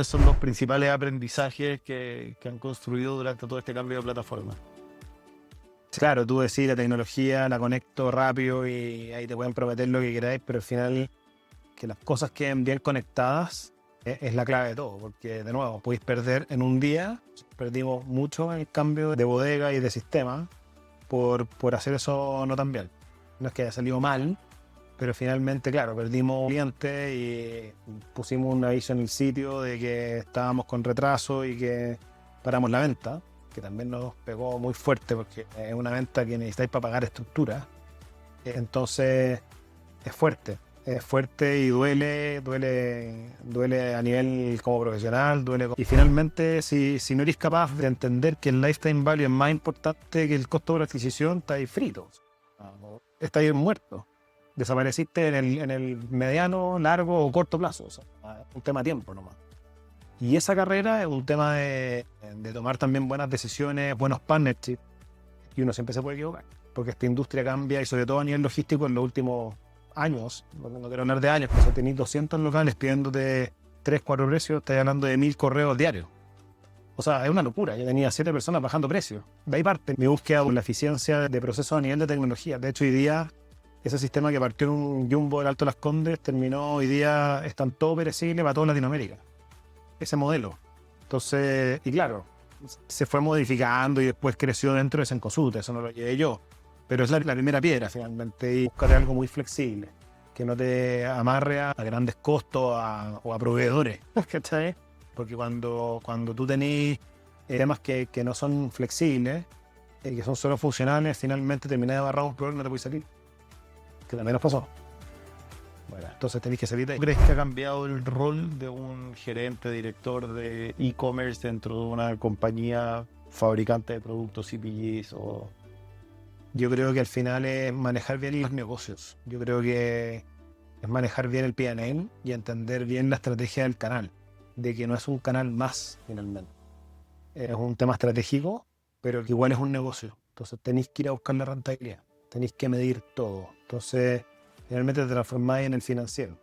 Esos son los principales aprendizajes que han construido durante todo este cambio de plataforma. Claro, tú decís la tecnología, la conecto rápido y ahí te pueden prometer lo que queráis, pero al final que las cosas queden bien conectadas es la clave de todo, porque de nuevo, podéis perder en un día, perdimos mucho en el cambio de bodega y de sistema por hacer eso no tan bien. No es que haya salido mal, pero finalmente, claro, perdimos clientes y pusimos un aviso en el sitio de que estábamos con retraso y que paramos la venta, que también nos pegó muy fuerte porque es una venta que necesitáis para pagar estructura. Entonces, es fuerte y duele a nivel como profesional, Y finalmente, si no eres capaz de entender que el lifetime value es más importante que el costo de la adquisición, estáis fritos, estáis muertos. Desapareciste en el mediano, largo o corto plazo. O sea, es un tema de tiempo nomás. Y esa carrera es un tema de tomar también buenas decisiones, buenos partnerships. Y uno siempre se puede equivocar, porque esta industria cambia y sobre todo a nivel logístico en los últimos años, no quiero hablar de años, pero si tenéis 200 locales pidiéndote 3, 4 precios, estás hablando de 1000 correos diarios. O sea, es una locura. Yo tenía 7 personas bajando precios. De ahí parte mi búsqueda por la eficiencia de procesos a nivel de tecnología. De hecho, hoy día, ese sistema que partió en un Jumbo del Alto Las Condes, terminó hoy día, están todo perecible para toda Latinoamérica. Ese modelo. Entonces, y claro, se fue modificando y después creció dentro de Cencosud, eso no lo llevé yo. Pero es la primera piedra finalmente, y buscar algo muy flexible, que no te amarre a grandes costos o a proveedores, ¿cachai? Porque cuando tú tenés temas que no son flexibles, que son solo funcionales, finalmente terminás de barrar un problema y no te puedes salir. Que también nos pasó. Bueno, entonces tenéis que salir de ahí. ¿Crees que ha cambiado el rol de un gerente, director de e-commerce dentro de una compañía fabricante de productos CPGs? Yo creo que al final es manejar bien los negocios. Yo creo que es manejar bien el P&L y entender bien la estrategia del canal, de que no es un canal más finalmente. Es un tema estratégico, pero que igual es un negocio. Entonces tenéis que ir a buscar la rentabilidad, tenéis que medir todo. Entonces finalmente te transformáis en el financiero.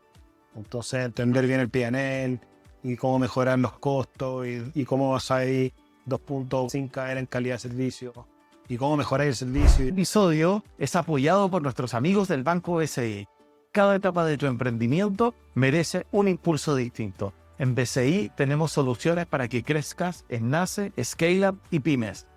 Entonces entender bien el P&L y cómo mejorar los costos y cómo vas a ir 2 puntos sin caer en calidad de servicio y cómo mejorar el servicio. Este episodio es apoyado por nuestros amigos del Banco BCI. Cada etapa de tu emprendimiento merece un impulso distinto. En BCI tenemos soluciones para que crezcas en NACE, Scale Up y Pymes.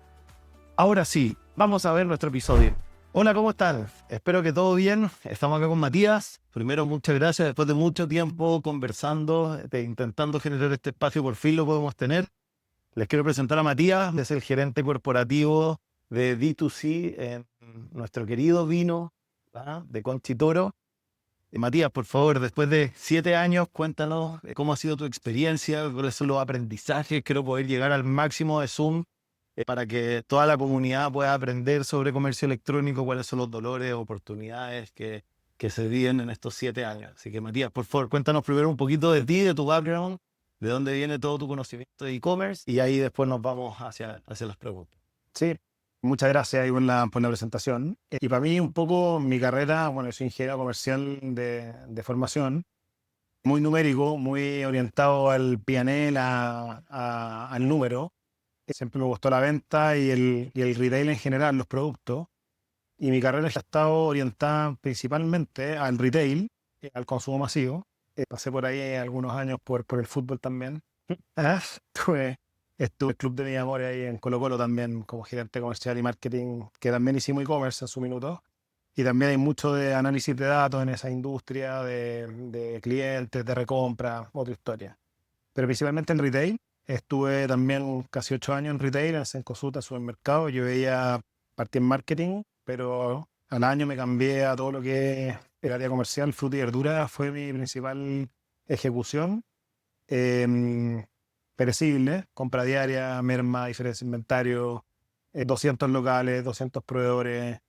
Ahora sí, vamos a ver nuestro episodio. Hola, ¿cómo están? Espero que todo bien. Estamos acá con Matías. Primero, muchas gracias. Después de mucho tiempo conversando, intentando generar este espacio, por fin lo podemos tener. Les quiero presentar a Matías, es el gerente corporativo de D2C en nuestro querido vino, ¿verdad?, de Conchitoro. Matías, por favor, después de 7 años, cuéntanos cómo ha sido tu experiencia, cuáles son los aprendizajes. Quiero poder llegar al máximo de Zoom para que toda la comunidad pueda aprender sobre comercio electrónico, cuáles son los dolores, oportunidades que se viven en estos 7 años. Así que, Matías, por favor, cuéntanos primero un poquito de ti, de tu background, de dónde viene todo tu conocimiento de e-commerce, y ahí después nos vamos hacia las preguntas. Sí, muchas gracias ahí por la presentación. Y para mí un poco mi carrera, bueno, soy ingeniero comercial de formación, muy numérico, muy orientado al P&L, al número. Siempre me gustó la venta y el retail en general, los productos. Y mi carrera ha estado orientada principalmente al retail, al consumo masivo. Pasé por ahí algunos años por el fútbol también. Estuve en el club de mi amor ahí en Colo Colo también como gerente comercial y marketing, que también hicimos e-commerce en su minuto. Y también hay mucho de análisis de datos en esa industria, de clientes, de recompra, otra historia. Pero principalmente en retail. Estuve también casi 8 años en retail, en Cencosud, en supermercado. Yo partí en marketing, pero al año me cambié a todo lo que es el área comercial, fruta y verdura, fue mi principal ejecución. Em, Perecible, compra diaria, merma, diferencia de inventario, 200 locales, 200 proveedores,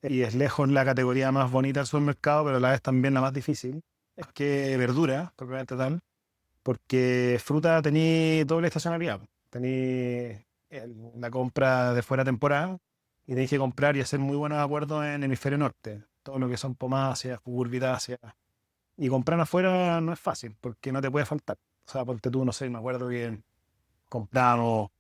y es lejos la categoría más bonita del supermercado, pero a la vez también la más difícil. Es que verdura, propiamente tal, porque fruta tení doble estacionalidad. Tení la compra de fuera de temporada y tenéis que comprar y hacer muy buenos acuerdos en el hemisferio norte. Todo lo que son pomáceas, cucurbitáceas. Y comprar afuera no es fácil porque no te puede faltar. O sea, ponte tú, no sé, me acuerdo que compramos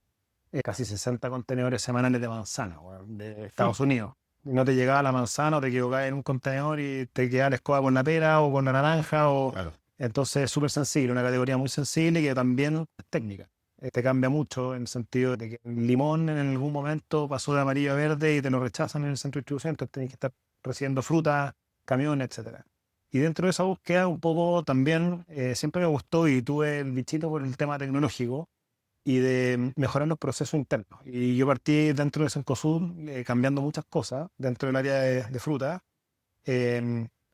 casi 60 contenedores semanales de manzana, weón, de Estados Unidos. Y no te llegaba la manzana o te equivocabas en un contenedor y te quedaba la escoba con la pera o con la naranja. Claro. Entonces es súper sensible, una categoría muy sensible y que también es técnica. Te cambia mucho en el sentido de que el limón en algún momento pasó de amarillo a verde y te lo rechazan en el centro de distribución, entonces tenés que estar recibiendo fruta, camiones, etcétera. Y dentro de esa búsqueda un poco también siempre me gustó y tuve el bichito por el tema tecnológico y de mejorar los procesos internos. Y yo partí dentro de Cencosud cambiando muchas cosas dentro del área de fruta.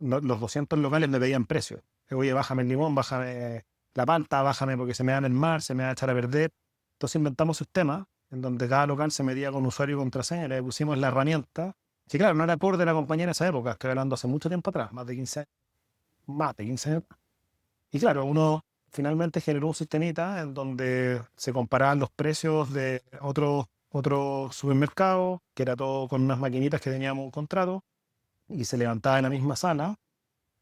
Los 200 locales me pedían precios. Oye, bájame el limón, bájame la palta, bájame porque se me va a mermar, se me va a echar a perder. Entonces inventamos sistemas en donde cada local se medía con usuario y contraseña. Le pusimos la herramienta. Sí, claro, no era core de la compañía en esa época, estoy hablando hace mucho tiempo atrás, más de 15 años. Más de 15 años. Y claro, uno finalmente generó un sistemita en donde se comparaban los precios de otros supermercados, que era todo con unas maquinitas que teníamos un contrato, y se levantaba en la misma sala,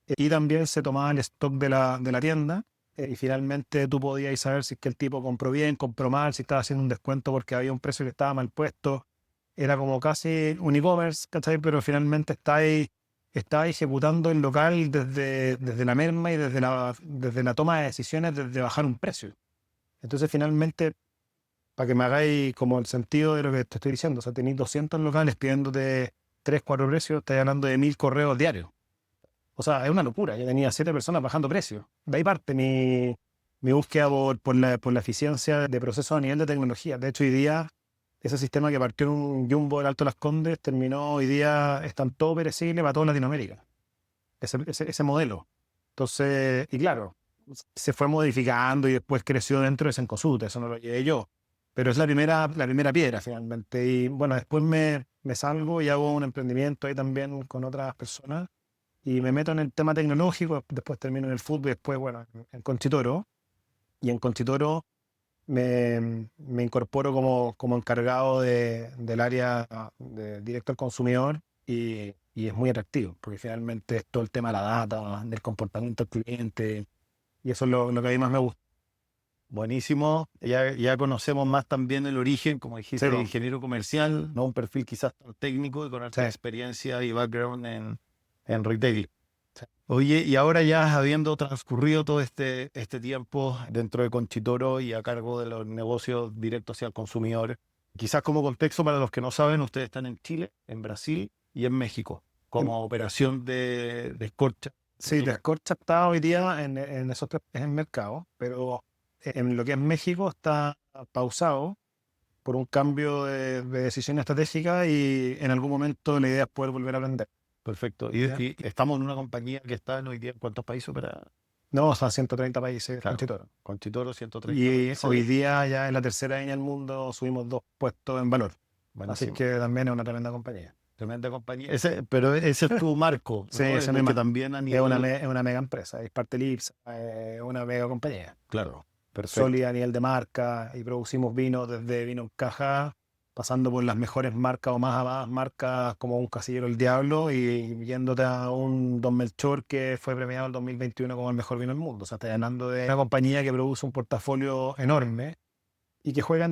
y también se tomaba el stock de la tienda, y finalmente tú podías saber si es que el tipo compró bien, compró mal, si estaba haciendo un descuento porque había un precio que estaba mal puesto. Era como casi un e-commerce, ¿cachai? Pero finalmente está ejecutando el local desde la merma y desde la toma de decisiones, desde bajar un precio. Entonces, finalmente, para que me hagáis como el sentido de lo que te estoy diciendo, o sea, tenéis 200 locales pidiéndote 3 4 precios, estáis hablando de 1000 correos diarios. O sea, es una locura. Yo tenía 7 personas bajando precios. De ahí parte mi búsqueda por la eficiencia de procesos a nivel de tecnología. De hecho, hoy día, ese sistema que partió en un Jumbo del Alto Las Condes, terminó hoy día, están todo perecible para toda Latinoamérica. Ese modelo. Entonces, y claro, se fue modificando y después creció dentro de Cencosud, eso no lo llevé yo. Pero es la primera piedra finalmente. Y bueno, después me salgo y hago un emprendimiento ahí también con otras personas y me meto en el tema tecnológico, después termino en el fútbol y después, bueno, en Conchitoro. Y en Conchitoro me incorporo como encargado del área de directo al consumidor y es muy atractivo, porque finalmente es todo el tema de la data, del comportamiento del cliente, y eso es lo que a mí más me gusta. Buenísimo. Ya conocemos más también el origen, como dijiste, Sí, de po. ingeniero comercial, no un perfil quizás tan técnico y con Sí. alta experiencia y background en retail. Sí. Oye, y ahora ya habiendo transcurrido todo este tiempo dentro de Conchitoro y a cargo de los negocios directos hacia el consumidor, quizás como contexto para los que no saben, ustedes están en Chile, en Brasil y en México Em, como operación de escorcha. Sí, Descorcha está hoy día en esos tres en el mercado, pero en lo que es México está pausado por un cambio de decisión estratégica y en algún momento la idea es poder volver a vender. Perfecto. ¿Ya? Y estamos en una compañía que está hoy día en cuántos países opera. No, son 130 países Claro, Conchitoro. Conchitoro 130 Y hoy países. día ya en la tercera línea del mundo subimos 2 puestos en valor. Así Buenísimo. que también es una tremenda compañía. Tremenda compañía. Pero ese es tu marco, Sí, ¿no? ese En es mi el que marco. también a Es una, nivel. me- es una mega empresa, es parte Lips, es una mega compañía. Claro, perfecto. Sólida a nivel de marca y producimos vino desde vino en caja, pasando por las mejores marcas o más amadas marcas como un Casillero del Diablo y yéndote a un Don Melchor que fue premiado en 2021 como el mejor vino del mundo. O sea, estás hablando de una compañía que produce un portafolio enorme y que juega en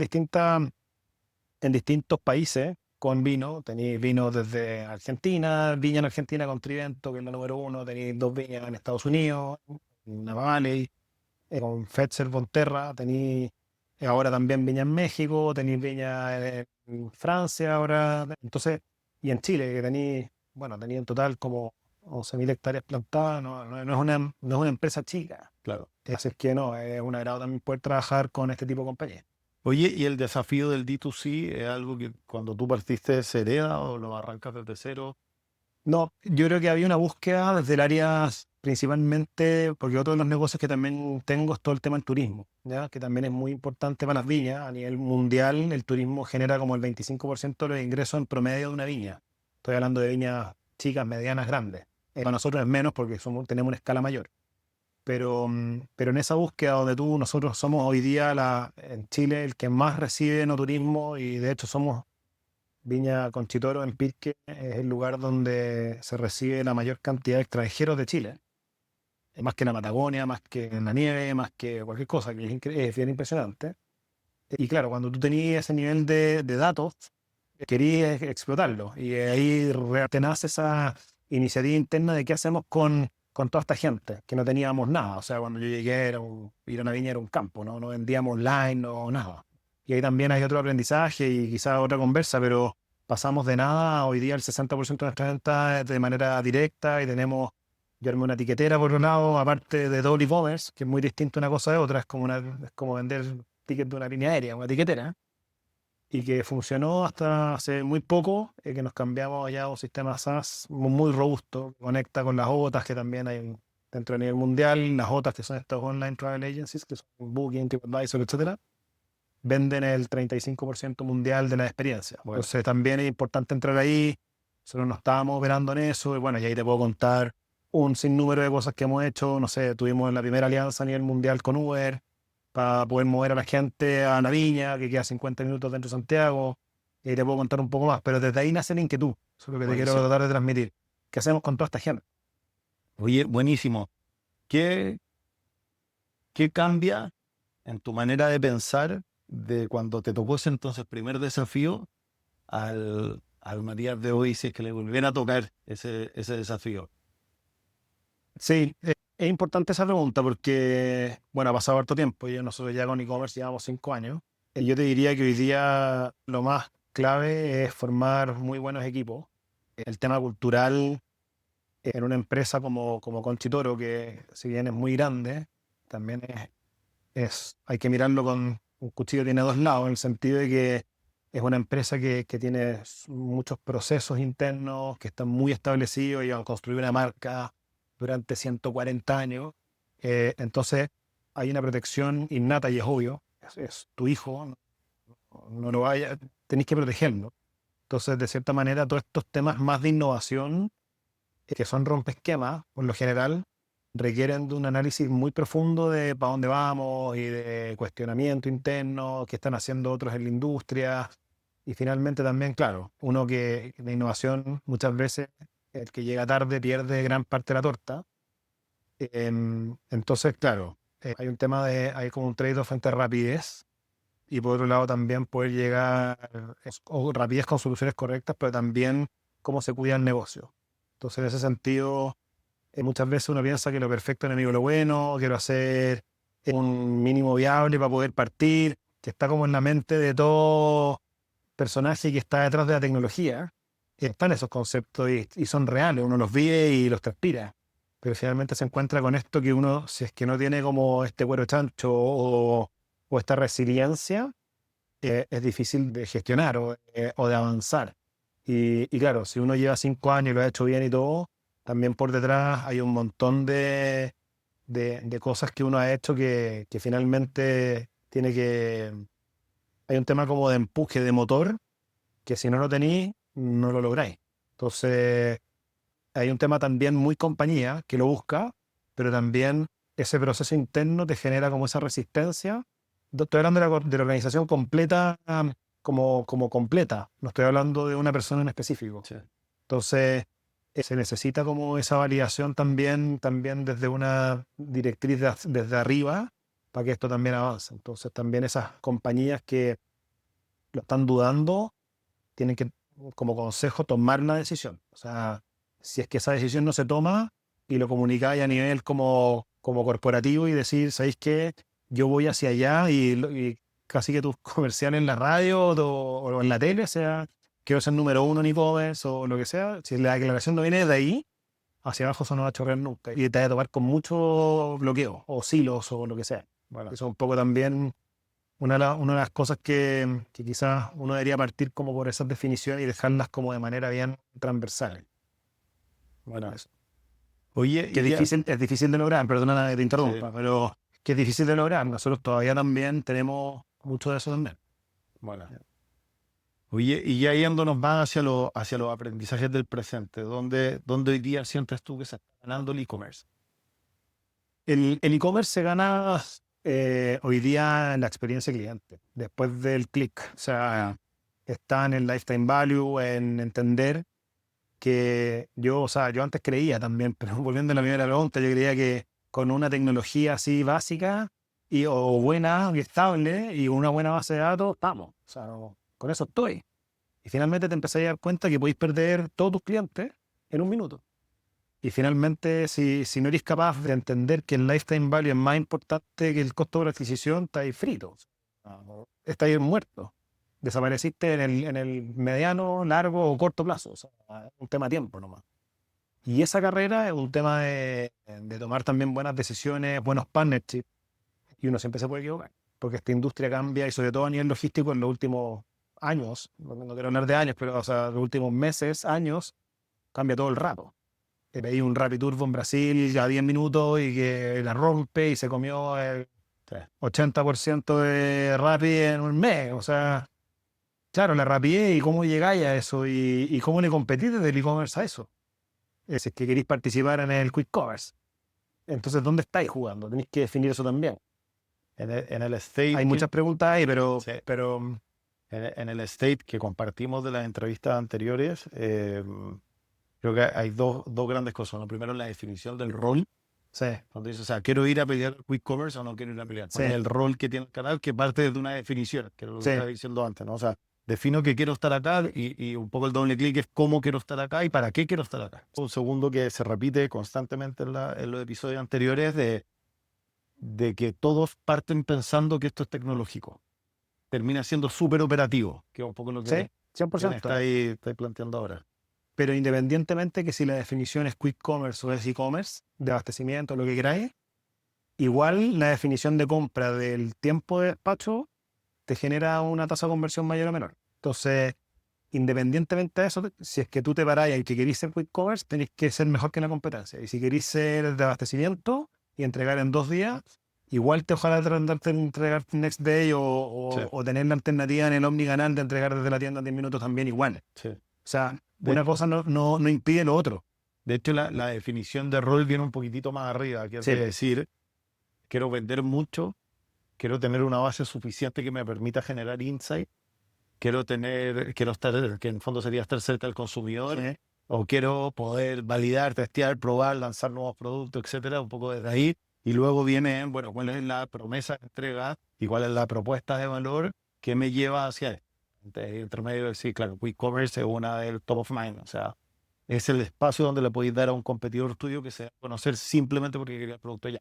distintos países con vino. Tenéis vino desde Argentina, viña en Argentina con Trivento, que es la número uno. Tenéis 2 viñas en Estados Unidos, Napa Valley, con Fetzer Bonterra. Tenéis ahora también viña en México, tenéis viña en Francia ahora. Entonces, y en Chile, que tenéis en total como 11.000 hectáreas plantadas. No es una empresa chica. Claro. Así es que no, es un agrado también poder trabajar con este tipo de compañías. Oye, ¿y el desafío del D2C es algo que cuando tú partiste se hereda o lo arrancas desde cero? No, yo creo que había una búsqueda desde el área principalmente, porque otro de los negocios que también tengo es todo el tema del turismo, ¿ya? Que también es muy importante para las viñas. A nivel mundial, el turismo genera como el 25% de los ingresos en promedio de una viña. Estoy hablando de viñas chicas, medianas, grandes. Para nosotros es menos porque tenemos una escala mayor. Pero en esa búsqueda donde nosotros somos hoy día en Chile el que más recibe no turismo y de hecho somos Viña Conchitoro en Pirque es el lugar donde se recibe la mayor cantidad de extranjeros de Chile. más que en la Patagonia, más que en la nieve, más que cualquier cosa, que es bien impresionante. Y claro, cuando tú tenías ese nivel de datos, querías explotarlo. Y ahí te nace esa iniciativa interna de qué hacemos con toda esta gente, que no teníamos nada. O sea, cuando yo llegué, ir a una viña era un campo, ¿no? No vendíamos online, no nada. Y ahí también hay otro aprendizaje y quizás otra conversa, pero pasamos de nada. Hoy día el 60% de nuestras ventas es de manera directa y tenemos, yo armé una etiquetera por un lado, aparte de Dolly Bombers, que es muy distinto una cosa de otra, es como vender tickets de una línea aérea, una etiquetera, y que funcionó hasta hace muy poco, que nos cambiamos ya a un sistema SaaS muy robusto, que conecta con las OTAs que también hay dentro a nivel mundial, las OTAs que son estas online travel agencies, que son Booking, TripAdvisor, etcétera, venden el 35% mundial de la experiencia. Bueno, entonces también es importante entrar ahí, nosotros no estábamos operando en eso, y bueno, y ahí te puedo contar un sinnúmero de cosas que hemos hecho, no sé, tuvimos la primera alianza a nivel mundial con Uber, para poder mover a la gente a la viña, que queda 50 minutos dentro de Santiago, y ahí te puedo contar un poco más, pero desde ahí nace la inquietud, eso es lo que te quiero Buenísimo. tratar de transmitir. ¿Qué hacemos con toda esta gente? Oye, buenísimo. ¿Qué, qué cambia en tu manera de pensar de cuando te tocó ese entonces primer desafío al Matías de hoy, si es que le volviera a tocar ese desafío? Sí, es importante esa pregunta porque, bueno, ha pasado harto tiempo. Nosotros ya con e-commerce llevamos 5 años. Yo te diría que hoy día lo más clave es formar muy buenos equipos. El tema cultural en una empresa como Conchitoro, que si bien es muy grande, también hay que mirarlo con un cuchillo tiene dos lados, en el sentido de que es una empresa que tiene muchos procesos internos que están muy establecidos y van a construir una marca durante 140 años. Entonces hay una protección innata y es obvio, es tu hijo, no lo vaya, tenéis que protegerlo. Entonces, de cierta manera, todos estos temas más de innovación, que son rompesquemas, por lo general, requieren de un análisis muy profundo de para dónde vamos y de cuestionamiento interno, qué están haciendo otros en la industria. Y finalmente también, claro, uno que de innovación muchas veces, el que llega tarde pierde gran parte de la torta. Entonces, claro, hay como un trade-off entre rapidez y por otro lado también poder llegar, o rapidez con soluciones correctas, pero también cómo se cuida el negocio. Entonces, en ese sentido, muchas veces uno piensa que lo perfecto es enemigo de lo bueno, quiero hacer un mínimo viable para poder partir, que está como en la mente de todo personaje que está detrás de la tecnología. Están esos conceptos y son reales, uno los vive y los transpira. Pero finalmente se encuentra con esto que uno, si es que no tiene como este cuero chancho o esta resiliencia, es difícil de gestionar o de avanzar. Y claro, si uno lleva 5 años y lo ha hecho bien y todo, también por detrás hay un montón de cosas que uno ha hecho que finalmente tiene que... Hay un tema como de empuje de motor, que si no lo tenéis, no lo lográis. Entonces, hay un tema también muy compañía que lo busca, pero también ese proceso interno te genera como esa resistencia. Estoy hablando de la organización completa, como completa. No estoy hablando de una persona en específico. Sí. Entonces, se necesita como esa validación también desde una directriz desde arriba para que esto también avance. Entonces, también esas compañías que lo están dudando tienen que, como consejo, tomar una decisión. O sea, si es que esa decisión no se toma y lo comunicáis a nivel como corporativo y decir, ¿sabéis qué? Yo voy hacia allá y casi que tus comerciales en la radio o en la tele, o sea, quiero ser número uno en e-commerce o lo que sea, si la declaración no viene de ahí, hacia abajo eso no va a chorrear nunca. Y te va a tomar con mucho bloqueo o silos o lo que sea. Bueno, Eso es un poco también una de las cosas que quizás uno debería partir como por esas definiciones y dejarlas como de manera bien transversal. bueno. Eso. Oye, Que y ya, es difícil de lograr, perdona que te sí, interrumpa, pero que es difícil de lograr. Nosotros todavía también tenemos mucho de eso también. bueno. Oye, y ya yéndonos más hacia los aprendizajes del presente, ¿dónde hoy día sientes tú que se está ganando el e-commerce? El e-commerce se gana hoy día en la experiencia cliente, después del click. O sea, está en el lifetime value, en entender que yo, o sea, yo antes creía también, pero volviendo a la primera pregunta, yo creía que con una tecnología así básica o buena y estable y una buena base de datos, estamos. O sea, con eso estoy. Y finalmente te empecé a dar cuenta que podéis perder todos tus clientes en un minuto. Y finalmente, si no eres capaz de entender que el lifetime value es más importante que el costo por adquisición, estáis fritos. Estáis muertos. Desapareciste en el mediano, largo o corto plazo. O sea, es un tema de tiempo nomás. Y esa carrera es un tema de tomar también buenas decisiones, buenos partnerships. Y uno siempre se puede equivocar. Porque esta industria cambia y sobre todo a nivel logístico en los últimos años, no quiero hablar de años, pero o sea, los últimos meses, años, cambia todo el rato. Que pedí un Rappi Turbo en Brasil ya 10 minutos y que la rompe y se comió el 80% de Rappi en un mes. O sea, claro, la rapidez y cómo llegáis a eso y cómo le competís desde el e-commerce a eso. Es que queréis participar en el Quick Commerce. Entonces, ¿dónde estáis jugando? Tenéis que definir eso también. En el state Hay muchas preguntas ahí, pero, sí. pero En el state que compartimos de las entrevistas anteriores, creo que hay dos grandes cosas. Lo primero es la definición del rol. sí, Cuando dices, o sea, ¿quiero ir a pelear Quick Commerce o no quiero ir a pelear? Sí. ¿Cuál es el rol que tiene el canal? Que parte de una definición, que es lo que Sí. estaba diciendo antes, ¿no? O sea, defino que quiero estar acá y un poco el doble clic es cómo quiero estar acá y para qué quiero estar acá. Un segundo que se repite constantemente en los episodios anteriores de que todos parten pensando que esto es tecnológico. Termina siendo súper operativo, que es un poco lo que sí, me 100%. estáis planteando ahora. Pero independientemente que si la definición es Quick Commerce o es e-commerce, de abastecimiento, lo que queráis, igual la definición de compra del tiempo de despacho te genera una tasa de conversión mayor o menor. Entonces, independientemente de eso, si es que tú te parás y que querís ser Quick Commerce, tenéis que ser mejor que la competencia. Y si queréis ser de abastecimiento y entregar en 2 días, igual ojalá tratarte de entregar next day Sí. o tener la alternativa en el omnicanal de entregar desde la tienda en 10 minutos también igual. Sí. O sea, De- una cosa no impide lo otro. De hecho, la definición de rol viene un poquitito más arriba, que es Sí. decir, quiero vender mucho, quiero tener una base suficiente que me permita generar insight, quiero estar, que en el fondo sería estar cerca del consumidor, Sí. o quiero poder validar, testear, probar, lanzar nuevos productos, etcétera, un poco desde ahí. Y luego viene, bueno, cuál es la promesa de entrega y cuál es la propuesta de valor que me lleva hacia esto. Entre medio, sí, claro, Quick Commerce es una del top of mind, o sea, es el espacio donde le podéis dar a un competidor tuyo que se va a conocer simplemente porque quería el producto ya.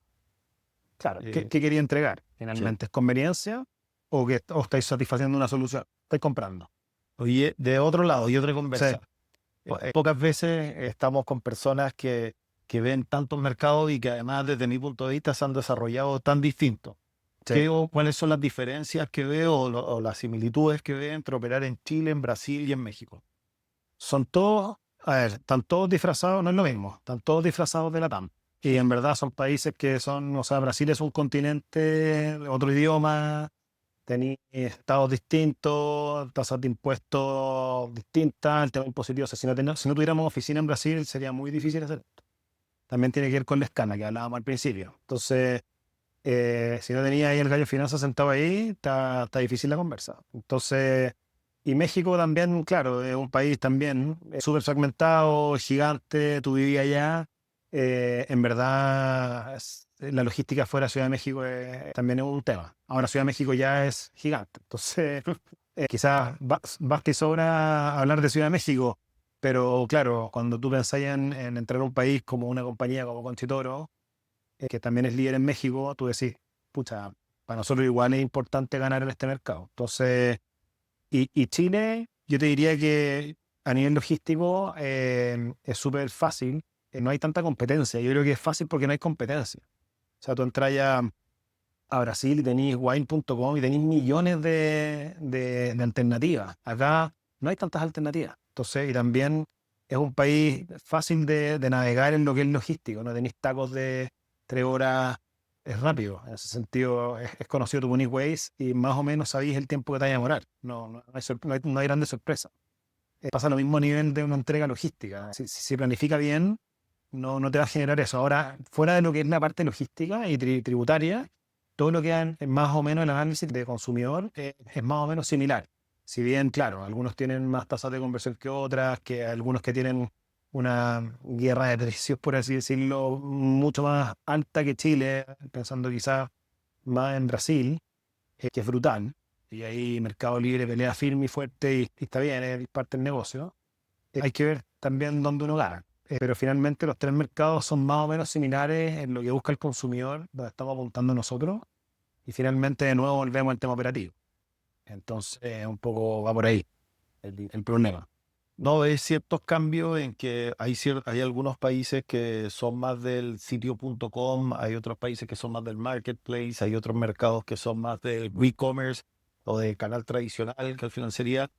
Claro, Eh, ¿qué quería entregar? Finalmente, ¿es conveniencia o estáis satisfaciendo una solución? Estáis comprando. Oye, de otro lado, y otra conversa. Sí. Pocas veces estamos con personas que ven tantos mercados y que además desde mi punto de vista se han desarrollado tan distintos. Sí. ¿Cuáles son las diferencias que veo o las similitudes que veo entre operar en Chile, en Brasil y en México? Son todos, a ver, están todos disfrazados, no es lo mismo, están todos disfrazados de Latam. Y en verdad son países que son, o sea, Brasil es un continente, otro idioma, tenéis estados distintos, tasas de impuestos distintas, el tema impositivo. O sea, si no tuviéramos oficina en Brasil sería muy difícil hacer esto. También tiene que ver con la escala que hablábamos al principio. Entonces, si no tenía ahí el gallo de finanzas sentado ahí, está difícil la conversa. Entonces, y México también, claro, es un país también súper fragmentado, gigante, tú vivías allá. En verdad, la logística fuera de Ciudad de México también es un tema. Ahora Ciudad de México ya es gigante. Entonces, quizás basta y sobra hablar de Ciudad de México, pero claro, cuando tú pensás en entrar a un país como una compañía como Conchitoro, que también es líder en México, tú decís, pucha, para nosotros igual es importante ganar en este mercado. Entonces, y Chile, yo te diría que a nivel logístico es súper fácil, no hay tanta competencia. Yo creo que es fácil porque no hay competencia. O sea, tú entras ya a Brasil y tenéis wine.com y tenéis millones de alternativas. Acá no hay tantas alternativas. Entonces, y también es un país fácil de navegar en lo que es logístico. No tenéis tacos de 3 horas, es rápido. En ese sentido, es conocido tu Unique Ways y más o menos sabéis el tiempo que te vaya a demorar. No hay grandes sorpresas. Pasa lo mismo a nivel de una entrega logística. Si se planifica bien, no te va a generar eso. Ahora, fuera de lo que es la parte logística y tributaria, todo lo que es más o menos el análisis de consumidor es más o menos similar. Si bien, claro, algunos tienen más tasas de conversión que otras, que algunos que tienen una guerra de precios, por así decirlo, mucho más alta que Chile, pensando quizás más en Brasil, que es brutal. Y ahí Mercado Libre pelea firme y fuerte y está bien, es parte del negocio. Hay que ver también dónde uno gana. Pero finalmente los tres mercados son más o menos similares en lo que busca el consumidor, donde estamos apuntando nosotros. Y finalmente de nuevo volvemos al tema operativo. Entonces un poco va por ahí el problema. No, es ciertos cambios en que hay algunos países que son más del sitio.com, hay otros países que son más del marketplace, hay otros mercados que son más del e-commerce o de canal tradicional, que al final sería,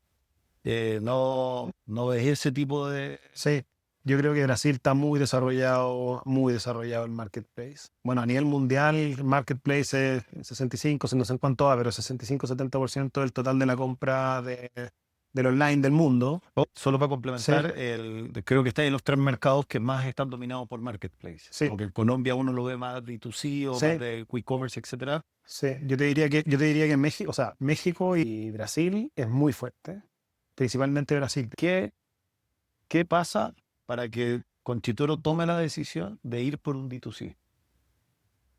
no ves ese tipo de... Sí, yo creo que Brasil está muy desarrollado el marketplace. Bueno, a nivel mundial, el marketplace es 65, no sé en cuánto va, pero 65-70% del total de la compra del online del mundo. Solo para Sí, complementar, creo que está en los tres mercados que más están dominados por marketplace. sí, Porque en Colombia uno lo ve más D2C o más sí, de e-commerce, etcétera. sí. Yo te diría que México, o sea, México y Brasil es muy fuerte, principalmente Brasil. ¿Qué pasa para que Conchitoro tome la decisión de ir por un D2C?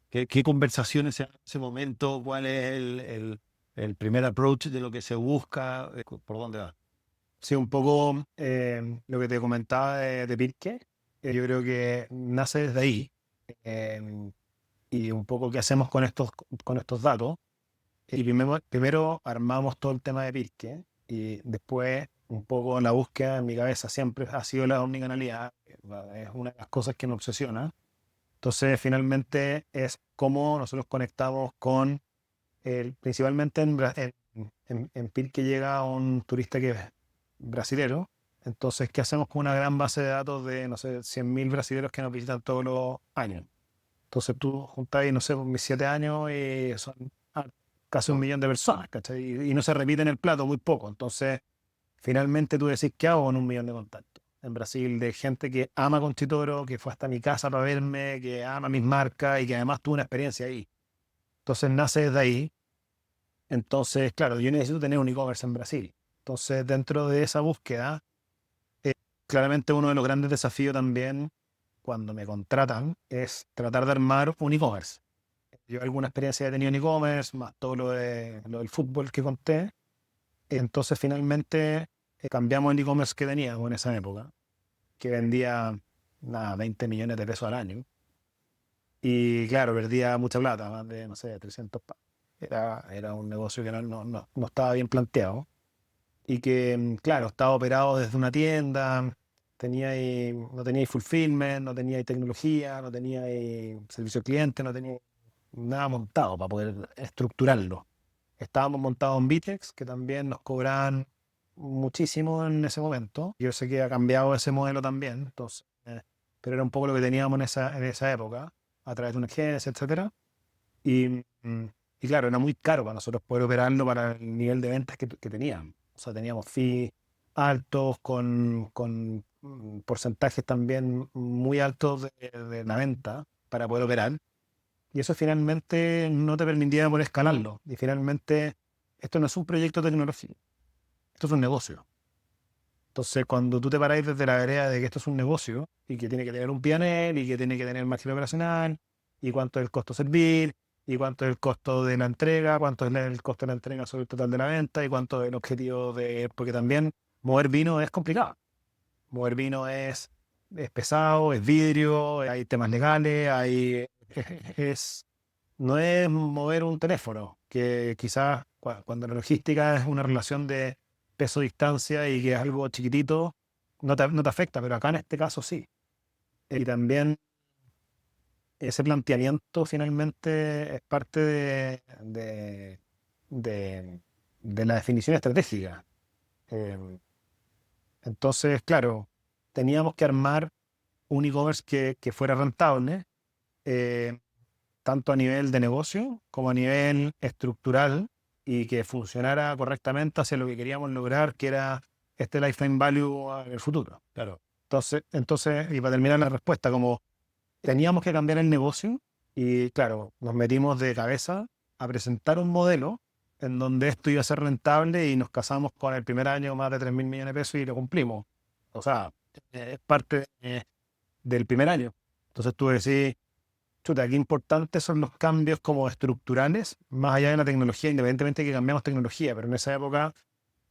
¿Qué conversaciones se dan en ese momento? ¿Cuál es el primer approach de lo que se busca? ¿Por dónde va? Sí, un poco lo que te comentaba de Pirque, yo creo que nace desde ahí. eh, y un poco qué hacemos con estos datos. Y primero armamos todo el tema de Pirque y después un poco la búsqueda en mi cabeza siempre ha sido la omnicanalidad. Es una de las cosas que me obsesiona. Entonces, finalmente es cómo nosotros conectamos con, principalmente en Pirque llega un turista que es brasilero. Entonces, ¿qué hacemos con una gran base de datos de, no sé, 100.000 brasileros que nos visitan todos los años? Entonces tú juntas ahí, no sé, por mis 7 años y son casi 1 millón de personas, ¿cachai? Y no se repite en el plato, muy poco. Entonces, finalmente tú decís, ¿qué hago con 1 millón de contactos? En Brasil, de gente que ama Conchitoro, que fue hasta mi casa para verme, que ama mis marcas y que además tuvo una experiencia ahí. Entonces nace desde ahí. Entonces, claro, yo necesito tener un e-commerce en Brasil. Entonces, dentro de esa búsqueda, eh, claramente uno de los grandes desafíos también cuando me contratan es tratar de armar un e-commerce. Yo alguna experiencia he tenido en e-commerce, más todo lo del fútbol que conté. Entonces finalmente cambiamos el e-commerce que teníamos en esa época, que vendía nada, 20 millones de pesos al año. Y claro, perdía mucha plata, más de, no sé, 300 pavos. Era un negocio que no estaba bien planteado. Y que, claro, estaba operado desde una tienda, no tenía fulfillment, no tenía tecnología, no tenía servicio al cliente, no tenía nada montado para poder estructurarlo. Estábamos montados en Vitex, que también nos cobraban muchísimo en ese momento. Yo sé que ha cambiado ese modelo también, entonces, pero era un poco lo que teníamos en esa época, a través de una agencia, etcétera. Y, y claro, era muy caro para nosotros poder operarlo para el nivel de ventas que teníamos. O sea, teníamos fees altos con porcentajes también muy altos de la venta para poder operar. Y eso finalmente no te permitía poder escalarlo. Y finalmente, esto no es un proyecto tecnológico, esto es un negocio. Entonces, cuando tú te paráis desde la vereda de que esto es un negocio y que tiene que tener un P&L y que tiene que tener margen operacional y cuánto es el costo servir y cuánto es el costo de la entrega, cuánto es el costo de la entrega sobre el total de la venta y cuánto es el objetivo de... Porque también mover vino es complicado. Mover vino es pesado, es vidrio, hay temas legales, es, no es mover un teléfono, que quizás cuando la logística es una relación de peso-distancia y que es algo chiquitito, no te afecta, pero acá en este caso sí. Y también ese planteamiento finalmente es parte de la definición estratégica. Eh, entonces, claro, teníamos que armar un e-commerce que fuera rentable, eh, tanto a nivel de negocio como a nivel estructural y que funcionara correctamente hacia lo que queríamos lograr, que era este lifetime value en el futuro. Claro. Entonces, y para terminar la respuesta, como teníamos que cambiar el negocio y claro, nos metimos de cabeza a presentar un modelo en donde esto iba a ser rentable y nos casamos con el primer año más de 3.000 millones de pesos y lo cumplimos. O sea, es parte del primer año. Entonces tú decís, chuta, qué importantes son los cambios como estructurales, más allá de la tecnología, independientemente de que cambiamos tecnología, pero en esa época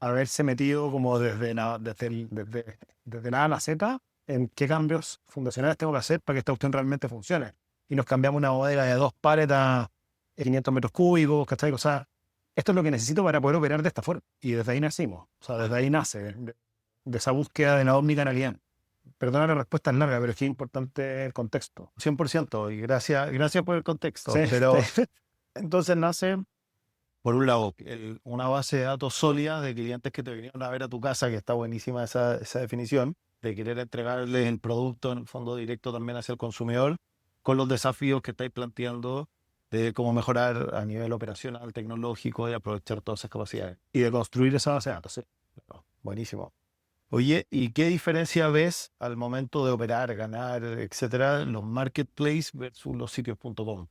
haberse metido como desde la A a la Z en qué cambios fundacionales tengo que hacer para que esta cuestión realmente funcione. Y nos cambiamos una bodega de 2 pallets a 500 metros cúbicos, ¿cachai? O sea, esto es lo que necesito para poder operar de esta forma. Y desde ahí nacimos. O sea, desde ahí nace, de esa búsqueda de la omnicanalidad. Perdona la respuesta es larga, pero es que es importante el contexto. 100%, y gracias por el contexto. Sí, Pero sí. entonces nace, por un lado, una base de datos sólida de clientes que te vinieron a ver a tu casa, que está buenísima esa definición, de querer entregarles el producto en el fondo directo también hacia el consumidor, con los desafíos que estáis planteando de cómo mejorar a nivel operacional, tecnológico y aprovechar todas esas capacidades. Y de construir esa base de datos, sí. Buenísimo. Oye, ¿y qué diferencia ves al momento de operar, ganar, etcétera, los marketplaces versus los sitios.com?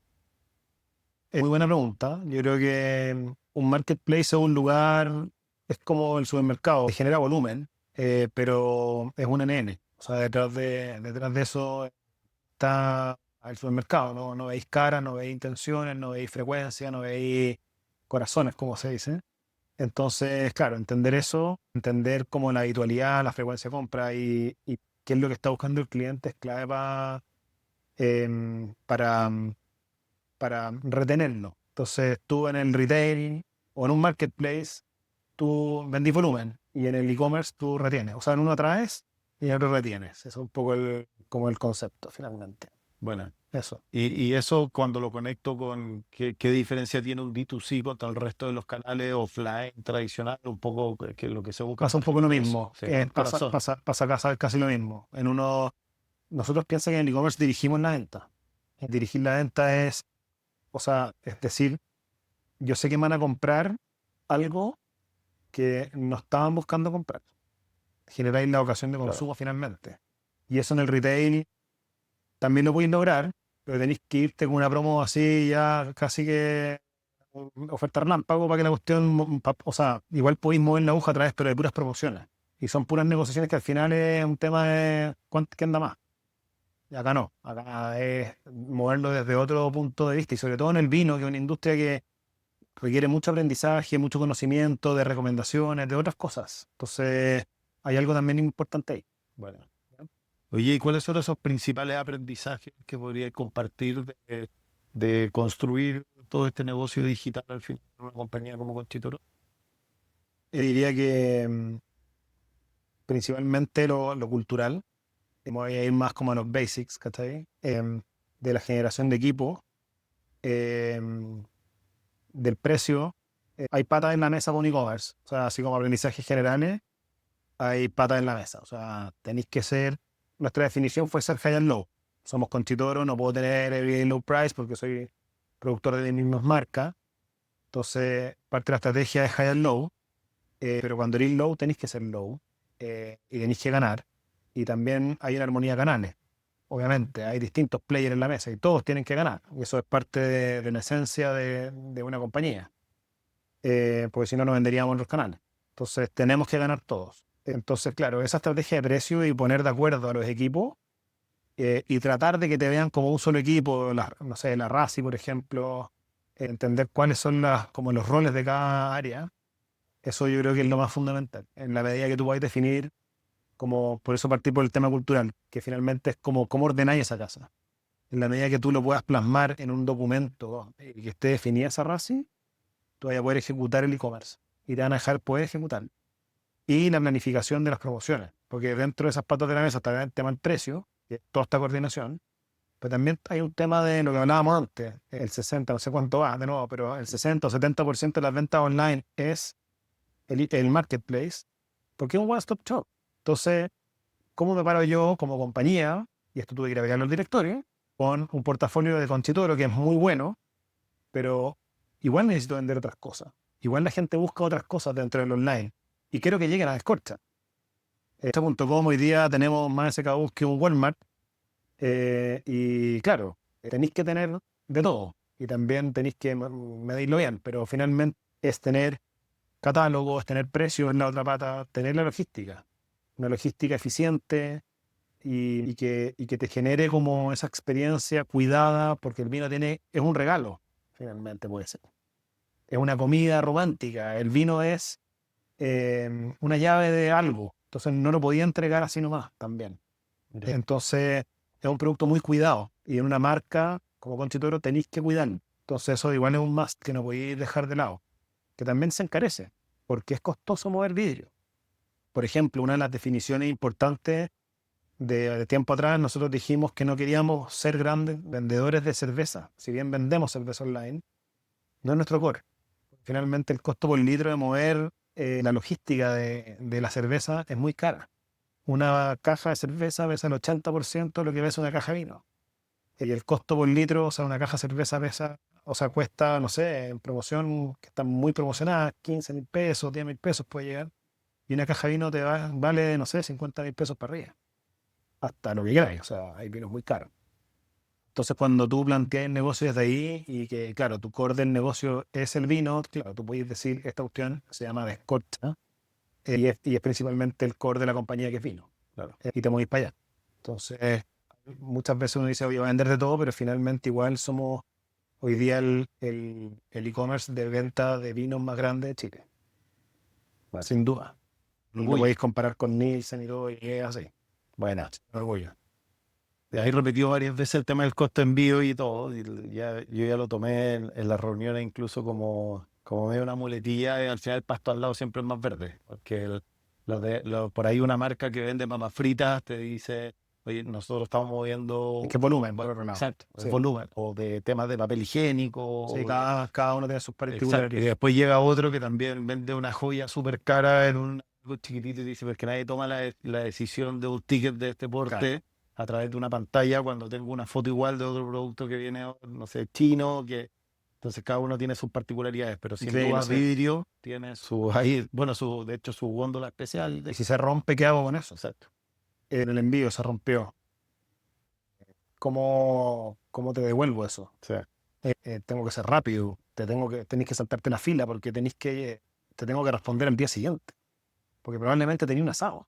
Es muy buena pregunta. Yo creo que un marketplace es un lugar, es como el supermercado, que genera volumen, pero es un NN. O sea, detrás de eso está el supermercado. No, no veis caras, no veis intenciones, no veis frecuencia, no veis corazones, como se dice. Entonces, claro, entender eso, entender como la habitualidad, la frecuencia de compra y qué es lo que está buscando el cliente es clave para retenerlo. Entonces, tú en el retail o en un marketplace, tú vendís volumen y en el e-commerce tú retienes. O sea, en uno atraes y en otro retienes. Eso es un poco como el concepto, finalmente. Bueno, Eso. y eso cuando lo conecto con qué diferencia tiene un D2C contra el resto de los canales offline tradicional, un poco que lo que se busca. Pasa un poco lo Eso, mismo. sí, el corazón. Pasa casi lo mismo. Nosotros piensa que en el e-commerce dirigimos la venta. Dirigir la venta o sea, es decir, yo sé que me van a comprar algo que no estaban buscando comprar. Generáis la ocasión de consumo finalmente. Y eso en el retail también lo podéis lograr, pero tenéis que irte con una promo así ya casi que oferta relámpago para que la cuestión, o sea, igual podéis mover la aguja a través, pero de puras promociones. Y son puras negociaciones que al final es un tema de qué anda más. Y acá no, acá es moverlo desde otro punto de vista y sobre todo en el vino, que es una industria que requiere mucho aprendizaje, mucho conocimiento, de recomendaciones, de otras cosas. Entonces, hay algo también importante ahí. Bueno. Oye, ¿y cuáles son esos principales aprendizajes que podrías compartir de construir todo este negocio digital al final de una compañía como Conchitoro? Yo diría que principalmente lo cultural. Me voy a ir más como a los basics, ¿cachai? De la generación de equipo, del precio. Hay patas en la mesa con e-commerce. O sea, así como aprendizajes generales, hay patas en la mesa. O sea, tenéis que ser. Nuestra definición fue ser high and low. Somos Conchitoro, no puedo tener everyday low price porque soy productor de mis mismas marcas. Entonces, parte de la estrategia es high and low. Pero cuando eres low, tenéis que ser low. Y tenéis que ganar. Y también hay una armonía de canales. Obviamente, hay distintos players en la mesa y todos tienen que ganar. Y eso es parte de la esencia de una compañía. Porque si no, no venderíamos los canales. Entonces, tenemos que ganar todos. Entonces, claro, esa estrategia de precio y poner de acuerdo a los equipos y tratar de que te vean como un solo equipo, no sé, la RASI, por ejemplo, entender cuáles son como los roles de cada área. Eso yo creo que es lo más fundamental. En la medida que tú puedas definir, por eso partir por el tema cultural, que finalmente es como cómo ordenáis esa casa. En la medida que tú lo puedas plasmar en un documento y que esté definida esa RASI, tú vas a poder ejecutar el e-commerce y te van a dejar poder ejecutar. Y la planificación de las promociones, porque dentro de esas patas de la mesa está el tema del precio, que es toda esta coordinación, pero también hay un tema de lo que hablábamos antes, el 60, no sé cuánto va de nuevo, pero el 60 o 70% de las ventas online es el marketplace, porque es un one-stop shop. Entonces, ¿cómo me paro yo como compañía? Y esto tuve que ir a verlo al directorio, con un portafolio de Conchitoro que es muy bueno, pero igual necesito vender otras cosas. Igual la gente busca otras cosas dentro del online. Y quiero que lleguen a Descorcha. Este.com hoy día tenemos más SKUs que un Walmart. Y claro, tenéis que tener de todo. Y también tenéis que medirlo bien. Pero finalmente es tener catálogos, tener precios en la otra pata, tener la logística. una logística eficiente y que te genere como esa experiencia cuidada, porque el vino es un regalo, finalmente puede ser. Es una comida romántica. El vino es una llave de algo. Entonces no lo podía entregar así nomás también. Mira. Entonces es un producto muy cuidado. Y en una marca como Concha y Toro tenéis que cuidarlo. Entonces eso igual es un must que no podéis dejar de lado. Que también se encarece, porque es costoso mover vidrio. Por ejemplo, una de las definiciones importantes de tiempo atrás, nosotros dijimos que no queríamos ser grandes vendedores de cerveza. Si bien vendemos cerveza online, no es nuestro core. Finalmente el costo por litro de mover la logística de la cerveza es muy cara. Una caja de cerveza pesa el 80% de lo que pesa una caja de vino. Y el costo por litro, o sea, una caja de cerveza pesa, o sea, cuesta, no sé, en promoción, que está muy promocionada, 15.000 pesos, 10.000 pesos puede llegar. Y una caja de vino vale, no sé, 50.000 pesos para arriba. Hasta lo que queráis, o sea, hay vinos muy caros. Entonces, cuando tú planteas el negocio desde ahí y que, claro, tu core del negocio es el vino, claro, tú puedes decir esta cuestión se llama descorcha y es principalmente el core de la compañía que es vino. Claro. Y te movís para allá. Entonces, muchas veces uno dice, oye, voy a vender de todo, pero finalmente igual somos hoy día el e-commerce de venta de vinos más grande de Chile. Vale. Sin duda. Y lo Orgullo. podéis comparar con Nielsen y todo, y es así. Bueno, Orgullo. ahí repetido varias veces el tema del costo de envío y todo. Y yo ya lo tomé en las reuniones incluso como medio una muletilla. Y al final el pasto al lado siempre es más verde. Porque por ahí una marca que vende papas fritas te dice, oye, nosotros estamos moviendo... Es que volumen, por otro lado. Exacto, Sí. el volumen. O de temas de papel higiénico. Sí, o cada uno tiene sus Exacto. Y particularidades. después llega otro que también vende una joya súper cara en un algo chiquitito y dice, pues que nadie toma la decisión de un ticket de este porte Claro. a través de una pantalla cuando tengo una foto igual de otro producto que viene, no sé, chino, que entonces cada uno tiene sus particularidades, pero sin Sí, duda no sé. vidrio tiene su, ahí, bueno, de hecho su góndola especial. Y si se rompe, ¿qué hago con eso? Exacto. En el envío se rompió. ¿Cómo te devuelvo eso? Sí. Tengo que ser rápido. Tenés que saltarte la fila porque te tengo que responder al día siguiente. Porque probablemente tenía un asado.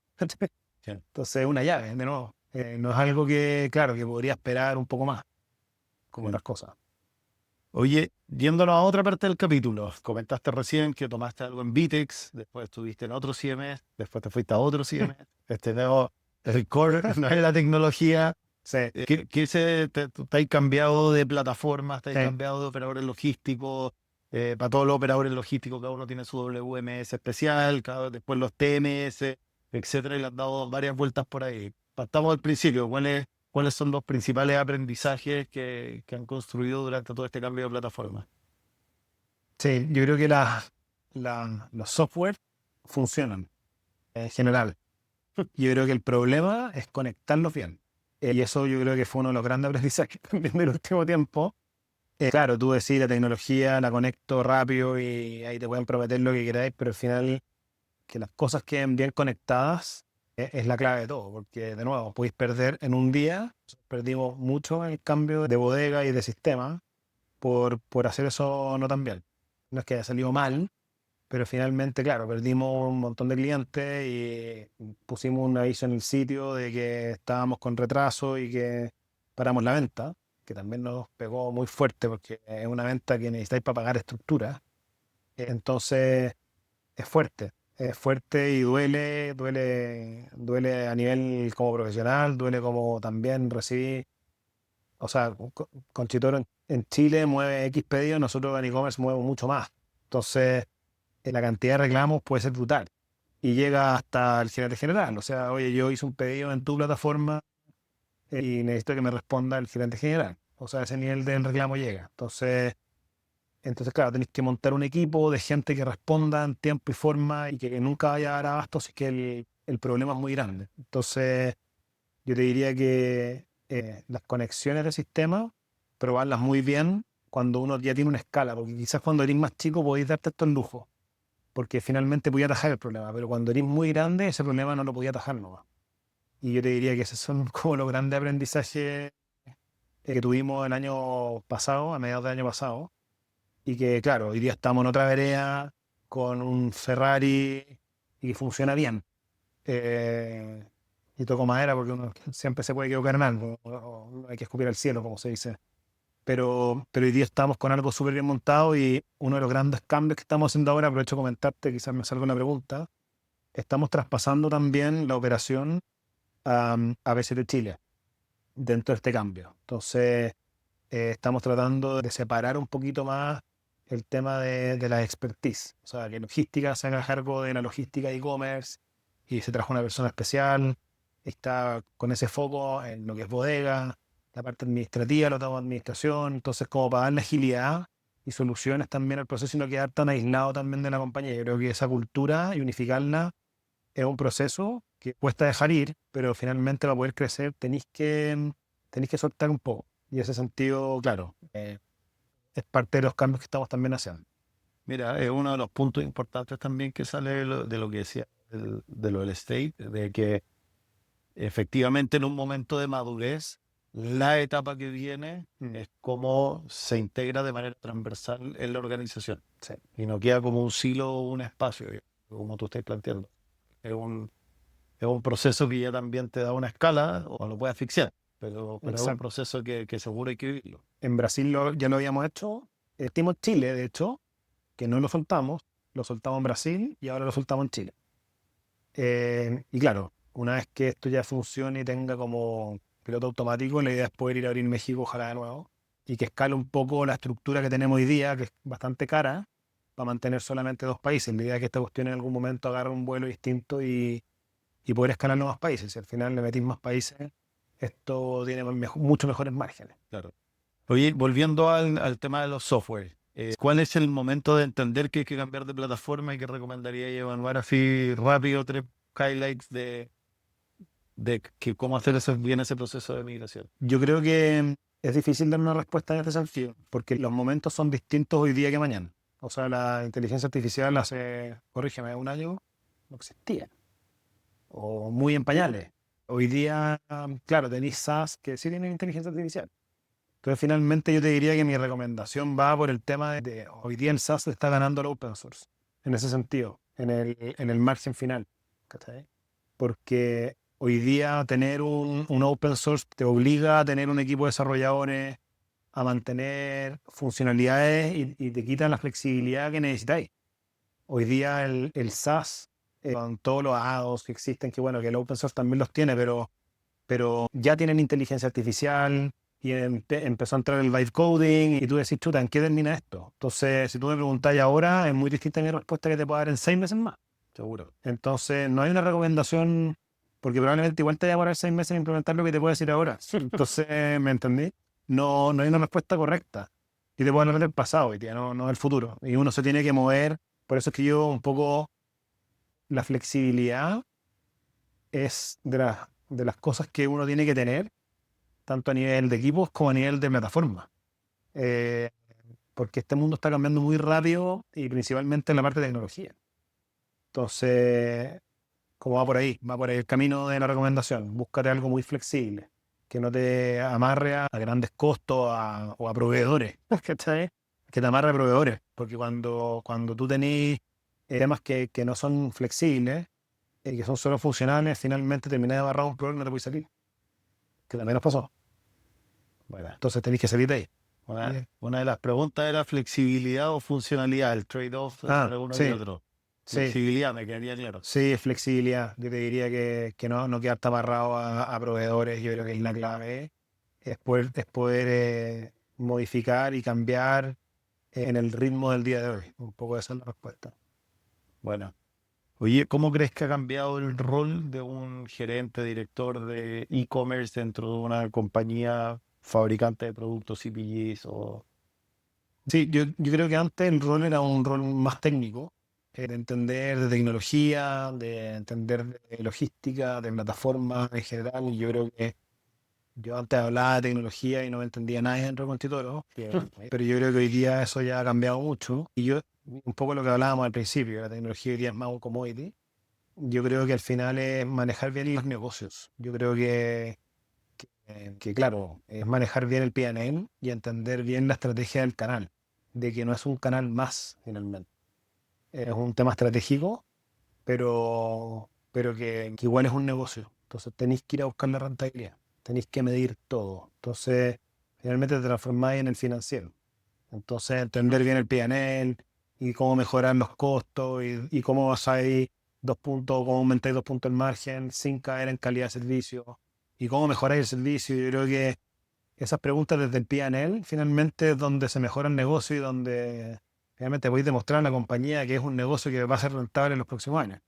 Sí. Entonces, una llave, de nuevo. No es algo que, claro, que podría esperar un poco más, como Sí. otras cosas. Oye, yéndonos a otra parte del capítulo, comentaste recién que tomaste algo en Vitex, después estuviste en otro CMS, después te fuiste a otro CMS. Nuevo, el core no es la tecnología. Sí, Tú te has cambiado de plataformas, te has Sí. cambiado de operadores logísticos. Para todos los operadores logísticos, cada uno tiene su WMS especial, después los TMS, etcétera, y le han dado varias vueltas por ahí. Partamos al principio. ¿Cuáles son los principales aprendizajes que han construido durante todo este cambio de plataforma? sí, yo creo que los software funcionan en general. Yo creo que el problema es conectarlos bien. Y eso yo creo que fue uno de los grandes aprendizajes también del último tiempo. Claro, tú decís la tecnología, la conecto rápido y ahí te pueden prometer lo que queráis, pero al final que las cosas queden bien conectadas es la clave de todo, porque de nuevo, podéis perder en un día, perdimos mucho en el cambio de bodega y de sistema por hacer eso no tan bien. No es que haya salido mal, pero finalmente, claro, perdimos un montón de clientes y pusimos un aviso en el sitio de que estábamos con retraso y que paramos la venta, que también nos pegó muy fuerte porque es una venta que necesitáis para pagar estructura. Entonces, es fuerte y duele a nivel como profesional, duele como también recibir, o sea, Conchitoro en Chile mueve X pedidos, nosotros en e-commerce movemos mucho más. Entonces, la cantidad de reclamos puede ser brutal y llega hasta el gerente general. O sea, oye, yo hice un pedido en tu plataforma y necesito que me responda el gerente general. O sea, ese nivel de reclamo llega. Entonces, claro, tenéis que montar un equipo de gente que responda en tiempo y forma y que nunca vaya a dar abasto si es que el problema es muy grande. Entonces, yo te diría que las conexiones de sistema, probarlas muy bien cuando uno ya tiene una escala, porque quizás cuando eres más chico podéis darte estos lujos, porque finalmente podía atajar el problema, pero cuando eres muy grande ese problema no lo podía atajar nomás. Y yo te diría que esos son como los grandes aprendizajes que tuvimos el año pasado, a mediados del año pasado, y que claro, hoy día estamos en otra vereda con un Ferrari y que funciona bien. y toco madera porque uno siempre se puede equivocar en algo, o no hay que escupir al cielo, como se dice. Pero hoy día estamos con algo súper bien montado y uno de los grandes cambios que estamos haciendo ahora, aprovecho de comentarte, quizás me salga una pregunta, estamos traspasando también la operación a veces de Chile dentro de este cambio. Entonces, estamos tratando de separar un poquito más el tema de la expertise. O sea, que logística se haga cargo de la logística de e-commerce y se trajo una persona especial. Está con ese foco en lo que es bodega, la parte administrativa, lo tengo administración. Entonces, como para darle agilidad y soluciones también al proceso y no quedar tan aislado también de la compañía. Yo creo que esa cultura y unificarla es un proceso que cuesta dejar ir, pero finalmente para poder crecer tenéis que soltar un poco. Y ese sentido, claro, es parte de los cambios que estamos también haciendo. Mira, es uno de los puntos importantes también que sale de lo que decía de lo del state, de que efectivamente en un momento de madurez, la etapa que viene es cómo se integra de manera transversal en la organización. Sí. Y no queda como un silo o un espacio, como tú estás planteando. Es un proceso que ya también te da una escala o lo puede asfixiar, pero es un Exacto. proceso que seguro hay que vivirlo. En Brasil ya lo habíamos hecho. Hicimos Chile, de hecho, que no lo soltamos en Brasil y ahora lo soltamos en Chile. Y claro, una vez que esto ya funcione y tenga como piloto automático, la idea es poder ir a abrir México, ojalá de nuevo, y que escale un poco la estructura que tenemos hoy día, que es bastante cara, para mantener solamente 2 países. La idea es que esta cuestión en algún momento agarre un vuelo distinto y poder escalar nuevos países. Si al final le metís más países, esto tiene mucho mejores márgenes. Claro. Oye, volviendo al tema de los software, ¿cuál es el momento de entender que hay que cambiar de plataforma y qué recomendaría evaluar así rápido 3 highlights de que cómo hacer bien ese proceso de migración? Yo creo que es difícil dar una respuesta en este sentido, porque los momentos son distintos hoy día que mañana. O sea, la inteligencia artificial hace, corrígeme, un año no existía, o muy en pañales. Hoy día, claro, tenéis SaaS que sí tienen inteligencia artificial. Entonces, finalmente yo te diría que mi recomendación va por el tema de hoy día el SaaS le está ganando al open source, en ese sentido, en el margen final. ¿Cachai? Porque hoy día tener un open source te obliga a tener un equipo de desarrolladores, a mantener funcionalidades y te quitan la flexibilidad que necesitáis. Hoy día el SaaS, con todos los add-ons que existen, que bueno, que el open source también los tiene, pero ya tienen inteligencia artificial y empezó a entrar el vibe coding y tú decís, chuta, ¿en qué termina esto? Entonces, si tú me preguntáis ahora, es muy distinta mi respuesta que te puedo dar en 6 meses más. Seguro. Entonces, no hay una recomendación, porque probablemente igual te vaya a demorar 6 meses en implementar lo que te puedo decir ahora. Entonces, ¿me entendí? No hay una respuesta correcta. Y te puedo hablar del pasado hoy día, no del futuro. Y uno se tiene que mover. Por eso es que yo un poco la flexibilidad es de las cosas que uno tiene que tener, tanto a nivel de equipos como a nivel de plataforma. Eh, porque este mundo está cambiando muy rápido y principalmente en la parte de tecnología. Entonces, como va por ahí el camino de la recomendación. Búscate algo muy flexible, que no te amarre a grandes costos o a proveedores, ¿cachai? Que te amarre a proveedores, porque cuando tú tenés temas que no son flexibles, que son solo funcionales, finalmente terminás de agarrar un problema y no te puedes salir, que también nos pasó. Bueno, Entonces tenéis que salir de ahí. una de las preguntas era flexibilidad o funcionalidad, el trade-off entre uno y Sí, otro. sí. Flexibilidad, me quedaría claro. Sí, flexibilidad. Yo te diría que no quedarte amarrado a proveedores. Yo creo que es la clave. Es poder modificar y cambiar en el ritmo del día de hoy. Un poco esa es la respuesta. Bueno, oye, ¿cómo crees que ha cambiado el rol de un gerente, director de e-commerce dentro de una compañía fabricante de productos CPGs o... Sí, yo creo que antes el rol era un rol más técnico, de entender de tecnología, de entender de logística, de plataformas en general. Y yo creo que yo antes hablaba de tecnología y no me entendía nada dentro de Constituto, pero yo creo que hoy día eso ya ha cambiado mucho. Y yo, un poco lo que hablábamos al principio, la tecnología hoy día es más un commodity. Yo creo que al final es manejar bien los negocios. Yo creo que claro, es manejar bien el P&L y entender bien la estrategia del canal, de que no es un canal más, finalmente. Es un tema estratégico, pero pero que igual es un negocio. Entonces tenéis que ir a buscar la rentabilidad, tenéis que medir todo. Entonces, finalmente te transformáis en el financiero. Entonces, entender bien el P&L y cómo mejorar los costos y cómo basáis 2 puntos, cómo aumentáis 2 puntos el margen sin caer en calidad de servicio y cómo mejoráis el servicio. Yo creo que esas preguntas desde el P&L finalmente es donde se mejora el negocio y donde finalmente podéis demostrar a la compañía que es un negocio que va a ser rentable en los próximos años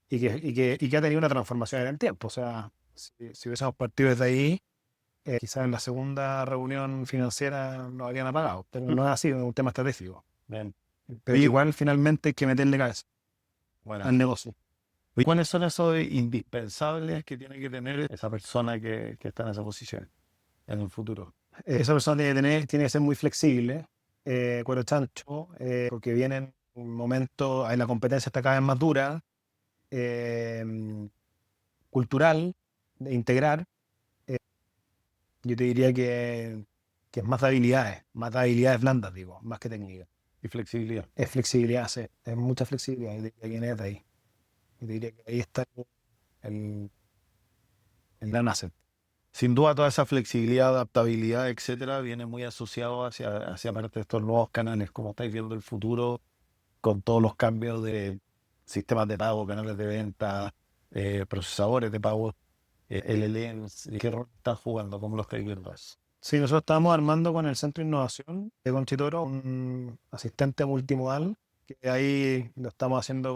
y que ha tenido una transformación en el tiempo. O sea, si hubiésemos partido desde ahí, quizás en la segunda reunión financiera nos habrían apagado, pero no es así, es un tema estratégico. Bien. Pero Oye, igual finalmente hay que meterle cabeza bueno. al negocio. Oye, ¿cuáles son esos indispensables que tiene que tener esa persona que está en esa posición en el futuro? Esa persona tiene que ser muy flexible, cuero chancho, porque vienen un momento, ahí la competencia está cada vez más dura, eh, cultural, de integrar. Yo te diría que es más de habilidades blandas, digo, más que técnicas. Y flexibilidad. Es flexibilidad, sí, es mucha flexibilidad. Y te diría que viene de ahí. Y te diría que ahí está el, el gran asset. Sin duda, toda esa flexibilidad, adaptabilidad, etcétera, viene muy asociado hacia parte de estos nuevos canales, como estáis viendo el futuro, con todos los cambios de sistemas de pago, canales de venta, procesadores de pago, LLMs. ¿Qué rol están jugando? ¿Cómo lo estáis viendo? Sí, nosotros estamos armando con el Centro de Innovación de Conchitoro un asistente multimodal, que ahí lo estamos haciendo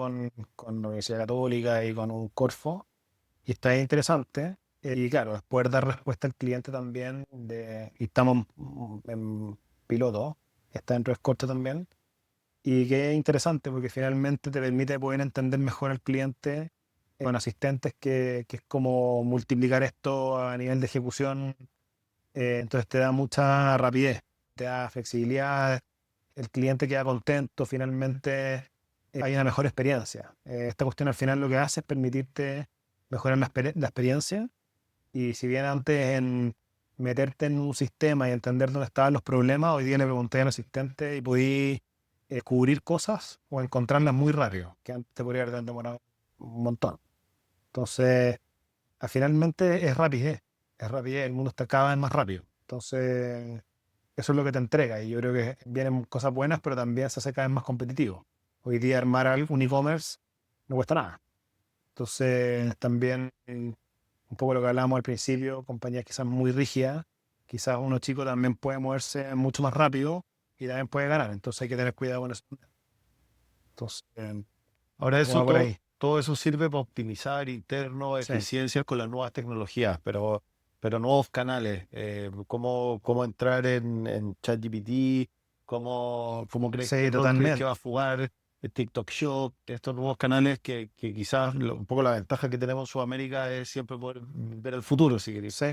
con la Universidad Católica y con un Corfo, y está interesante. Y claro, es poder dar respuesta al cliente también, y estamos en piloto, está dentro de Escorcha también, y que es interesante porque finalmente te permite poder entender mejor al cliente con asistentes que es como multiplicar esto a nivel de ejecución. Entonces te da mucha rapidez, te da flexibilidad, el cliente queda contento, finalmente hay una mejor experiencia. Esta cuestión al final lo que hace es permitirte mejorar la experiencia, y si bien antes en meterte en un sistema y entender dónde estaban los problemas, hoy día le pregunté al asistente y podí cubrir cosas o encontrarlas muy rápido, que antes te podría haber demorado un montón. Entonces, finalmente es rapidez, el mundo está cada vez más rápido. Entonces, eso es lo que te entrega, y yo creo que vienen cosas buenas, pero también se hace cada vez más competitivo. Hoy día armar un e-commerce no cuesta nada. Entonces, también un poco lo que hablábamos al principio, compañías quizás muy rígidas, quizás uno chico también puede moverse mucho más rápido y también puede ganar. Entonces hay que tener cuidado con eso. Entonces, Ahora va eso, por ahí. todo eso sirve para optimizar internos, Sí. eficiencias con las nuevas tecnologías, pero nuevos canales. ¿Cómo entrar en ChatGPT? ¿Cómo crees Sí, qué rol crees que totalmente. va a jugar TikTok Shop? Estos nuevos canales que quizás un poco la ventaja que tenemos en Sudamérica es siempre poder ver el futuro, si queréis. Sí.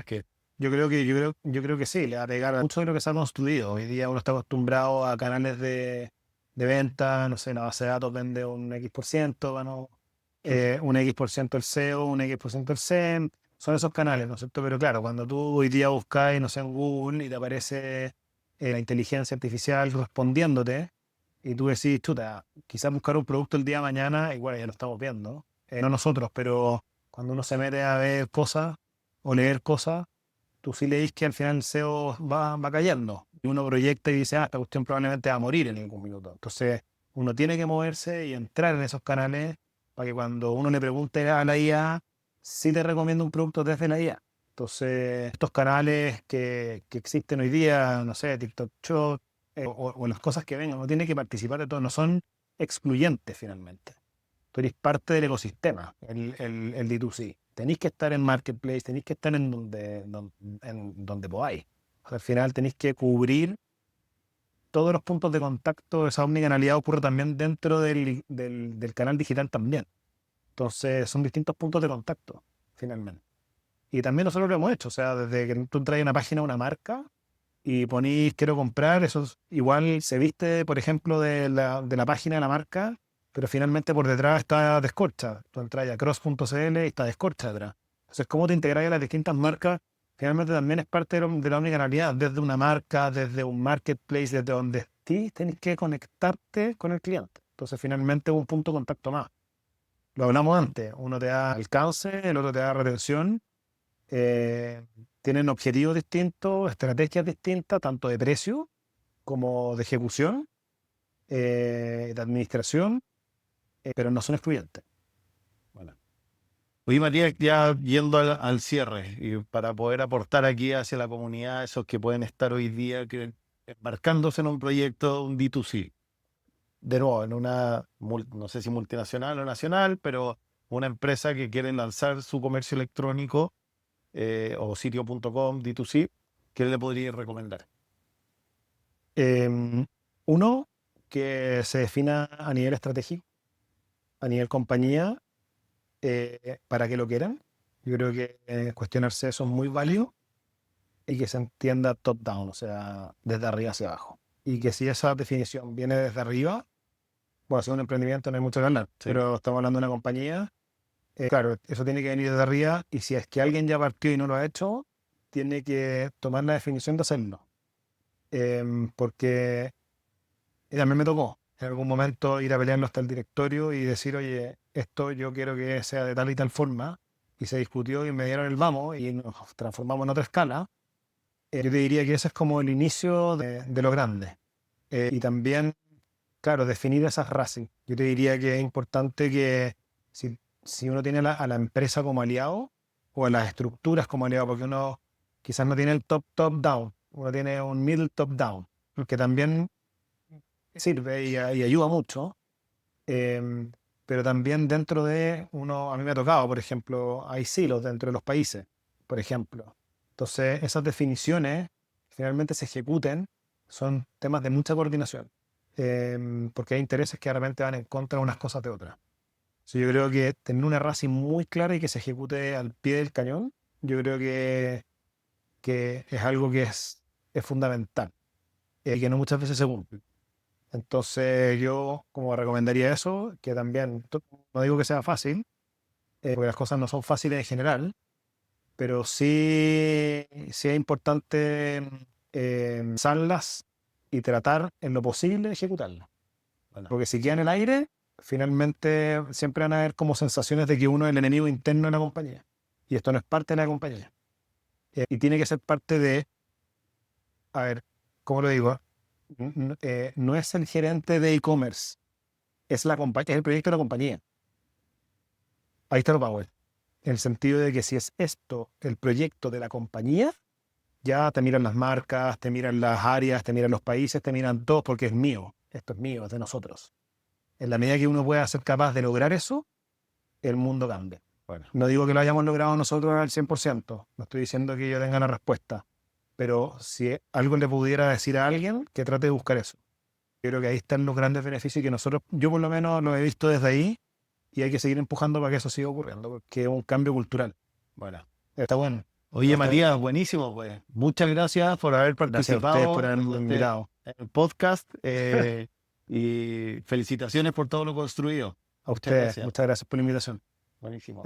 Yo creo que sí, le va a pegar mucho de lo que se ha construido. Hoy día uno está acostumbrado a canales de venta, no sé, la base de datos vende un X%, bueno, un X% el SEO, un X% el SEM, son esos canales, ¿no es cierto? Pero claro, cuando tú hoy día buscas, no sé, en Google y te aparece la inteligencia artificial respondiéndote, y tú decís, chuta, quizás buscar un producto el día de mañana, igual ya lo estamos viendo, no nosotros, pero cuando uno se mete a ver cosas o leer cosas, tú sí leís que al final el SEO va cayendo. Y uno proyecta y dice, esta cuestión probablemente va a morir en algún minuto. Entonces, uno tiene que moverse y entrar en esos canales para que cuando uno le pregunte a la IA, sí te recomienda un producto desde la IA. Entonces, estos canales que existen hoy día, no sé, TikTok Shop, o las cosas que vengan, uno tiene que participar de todo, no son excluyentes finalmente. Tú eres parte del ecosistema, el D2C. Tenéis que estar en Marketplace, tenéis que estar en donde podáis. O sea, al final tenéis que cubrir todos los puntos de contacto. Esa omnicanalidad ocurre también dentro del canal digital también. Entonces son distintos puntos de contacto, finalmente. Y también nosotros lo hemos hecho. O sea, desde que tú entras a una página, una marca, y ponís quiero comprar, igual se viste, por ejemplo, de la página de la marca, pero finalmente por detrás está Descorcha. Tú entras a cross.cl y está Descorcha detrás. Entonces, cómo te integras a las distintas marcas, finalmente también es parte de la omnicanalidad. Desde una marca, desde un marketplace, desde donde estés, tenés que conectarte con el cliente. Entonces, finalmente es un punto de contacto más. lo hablamos antes, uno te da alcance, el otro te da retención. Tienen objetivos distintos, estrategias distintas, tanto de precio como de ejecución, de administración, pero no son excluyentes. Bueno. Oye, Matías, ya yendo al cierre, y para poder aportar aquí hacia la comunidad, esos que pueden estar hoy día embarcándose en un proyecto, un D2C, de nuevo, en una, no sé si multinacional o nacional, pero una empresa que quiere lanzar su comercio electrónico o sitio.com, D2C, ¿qué le podría recomendar? Uno, que se defina a nivel estratégico, a nivel compañía, para que lo quieran. Yo creo que cuestionarse eso es muy válido y que se entienda top-down, o sea, desde arriba hacia abajo. Y que si esa definición viene desde arriba, bueno, si es un emprendimiento no hay mucho que hablar, Sí. pero estamos hablando de una compañía, claro, eso tiene que venir desde arriba y si es que alguien ya partió y no lo ha hecho, tiene que tomar la definición de hacerlo. Porque también me tocó en algún momento ir a pelearlo hasta el directorio y decir, oye, esto yo quiero que sea de tal y tal forma, y se discutió y me dieron el vamos y nos transformamos en otra escala. Yo te diría que ese es como el inicio de lo grande. Y también, claro, definir esas razas. Yo te diría que es importante que si uno tiene a la empresa como aliado o a las estructuras como aliado, porque uno quizás no tiene el top-down, uno tiene un middle top-down, que también sirve y ayuda mucho. Pero también dentro de uno, a mí me ha tocado, por ejemplo, hay silos dentro de los países, por ejemplo. Entonces, esas definiciones finalmente se ejecuten, son temas de mucha coordinación, porque hay intereses que realmente van en contra de unas cosas de otras. So, yo creo que tener una RACI muy clara y que se ejecute al pie del cañón, yo creo que es algo que es fundamental y que no muchas veces se cumple. Entonces yo como recomendaría eso, que también, no digo que sea fácil, porque las cosas no son fáciles en general, pero sí es importante pensarlas y tratar en lo posible de ejecutarlas. Bueno, Porque si queda en el aire, finalmente siempre van a haber como sensaciones de que uno es el enemigo interno de la compañía. Y esto no es parte de la compañía. Y tiene que ser parte de, a ver, ¿cómo lo digo? No es el gerente de e-commerce, es el proyecto de la compañía. Ahí está lo power. En el sentido de que si es esto el proyecto de la compañía, ya te miran las marcas, te miran las áreas, te miran los países, te miran todo porque es mío. Esto es mío, es de nosotros. En la medida que uno pueda ser capaz de lograr eso, el mundo cambia. bueno. No digo que lo hayamos logrado nosotros al 100%, no estoy diciendo que yo tenga la respuesta, pero si algo le pudiera decir a alguien, que trate de buscar eso. Yo creo que ahí están los grandes beneficios y que nosotros, yo por lo menos lo he visto desde ahí y hay que seguir empujando para que eso siga ocurriendo, porque es un cambio cultural. Bueno. Está bueno. Oye, Está Matías, buenísimo, pues. Muchas gracias por haber Gracias a ustedes participado por haberme invitado. en el podcast y felicitaciones por todo lo construido. A Muchas ustedes, gracias. muchas gracias por la invitación. Buenísimo.